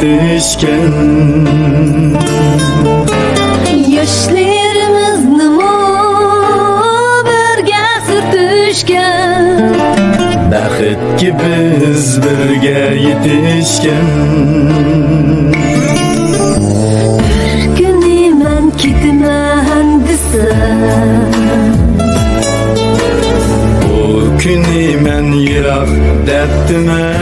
yetişken. Yoshlarimizni birga surtishgan, Baxtga biz birga yetishgan. bir kuni men ketaman desam, O kuni men yiroq debdiman.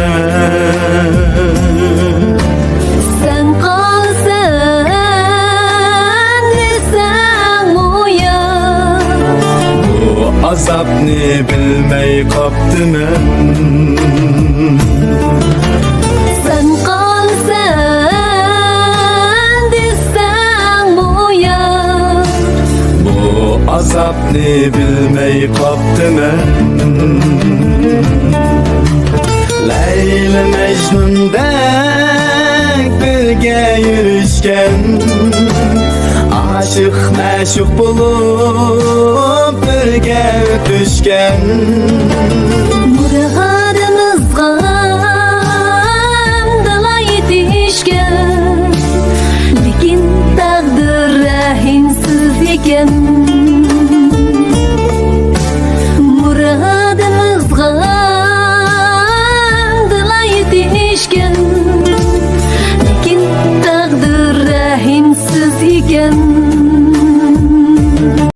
sen qolsan desam uyan, Bu azobni bilmay qopdiman. sen qolsan desam uyan, Bu azobni bilmay qopdiman. Layli Majnundek birga yurishgan, aşık meşuk bulup birga ötüşken.